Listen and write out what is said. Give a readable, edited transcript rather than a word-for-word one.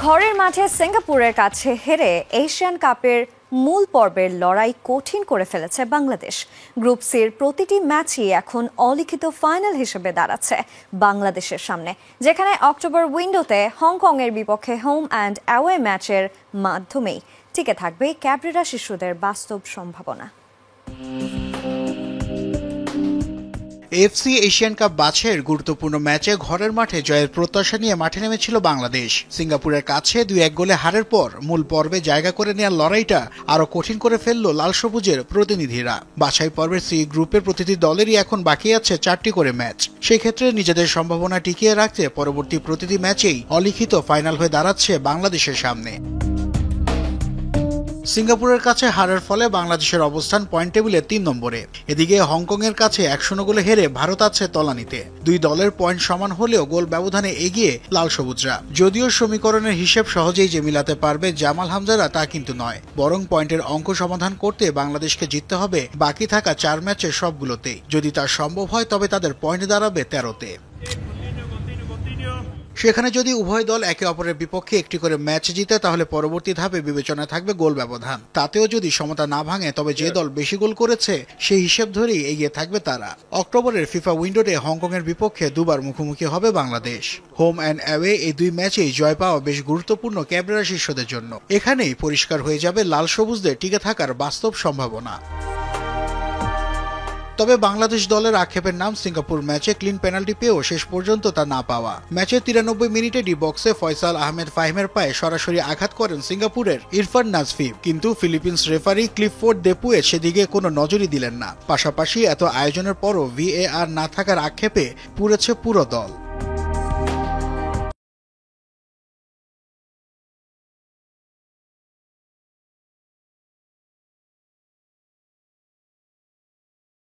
ঘরের মাঠে সিঙ্গাপুরের কাছে হেরে এশিয়ান কাপের মূল পর্বের লড়াই কঠিন করে ফেলেছে বাংলাদেশ। গ্রুপ সির প্রতিটি ম্যাচই এখন অলিখিত ফাইনাল হিসেবে দাঁড়াচ্ছে বাংলাদেশের সামনে, যেখানে অক্টোবর উইন্ডোতে হংকংয়ের বিপক্ষে হোম অ্যান্ড অ্যাওয়ে ম্যাচের মাধ্যমেই টিকে থাকবে ক্যাবরেরা শিশুদের বাস্তব সম্ভাবনা। এফসি এশিয়ান কাপ বাছাইয়ের গুরুত্বপূর্ণ ম্যাচে ঘরের মাঠে জয়ের প্রত্যাশা নিয়ে মাঠে নেমেছিল বাংলাদেশ। সিঙ্গাপুরের কাছে 2-1 গোলে হারের পর মূল পর্বে জায়গা করে নেওয়ার লড়াইটা আরো কঠিন করে ফেলল লাল সবুজের প্রতিনিধিরা। বাছাই পর্বের সি গ্রুপের প্রতিটি দলেরই এখন বাকি আছে 4টি করে ম্যাচ। সেই ক্ষেত্রে নিজেদের সম্ভাবনা টিকিয়ে রাখতে পরবর্তী প্রতিটি ম্যাচেই অলিখিত ফাইনাল হয়ে দাঁড়াচ্ছে বাংলাদেশের সামনে। সিঙ্গাপুরের কাছে হারের ফলে বাংলাদেশের অবস্থান পয়েন্ট টেবিলে 3 নম্বরে। এদিকে হংকংয়ের কাছে 1-0 গোলে হেরে ভারত আছে তলানিতে। দুই দলের পয়েন্ট সমান হলেও গোল ব্যবধানে এগিয়ে লাল সবুজরা। যদিও সমীকরণের হিসেব সহজেই যে মিলাতে পারবে জামাল হামজারা তা কিন্তু নয়, বরং পয়েন্টের অঙ্ক সমাধান করতে বাংলাদেশকে জিততে হবে বাকি থাকা 4 ম্যাচের সবগুলোতেই। যদি তা সম্ভব হয় তবে তাদের পয়েন্ট দাঁড়াবে 13তে। সেখানে যদি উভয় দল একে অপরের বিপক্ষে একটি করে ম্যাচ জিতে তাহলে পরবর্তী ধাপে বিবেচনায় থাকবে গোল ব্যবধান। তাতেও যদি সমতা না ভাঙে তবে যে দল বেশি গোল করেছে সেই হিসেব ধরেই এগিয়ে থাকবে তারা। অক্টোবরের ফিফা উইন্ডোতে হংকংয়ের বিপক্ষে দুবার মুখোমুখি হবে বাংলাদেশ। হোম অ্যান্ড অ্যাওয়ে এই দুই ম্যাচেই জয় পাওয়া বেশ গুরুত্বপূর্ণ ক্যাবরেরা শিষ্যদের জন্য। এখানেই পরিষ্কার হয়ে যাবে লাল সবুজদের টিকে থাকার বাস্তব সম্ভাবনা। তবে বাংলাদেশ দলের আক্ষেপের নাম সিঙ্গাপুর ম্যাচে ক্লিন পেনাল্টি পেয়েও শেষ পর্যন্ত তা না পাওয়া। ম্যাচের 93 মিনিটে ডি বক্সে ফয়সাল আহমেদ ফাহিমের পায়ে সরাসরি আঘাত করেন সিঙ্গাপুরের ইরফান নাজফি, কিন্তু ফিলিপিন্স রেফারি ক্লিফফোর্ড দেপুয়ে সেদিকে কোনো নজরই দিলেন না। পাশাপাশি এত আয়োজনের পরও ভিএআর না থাকার আক্ষেপে পুড়েছে পুরো দল।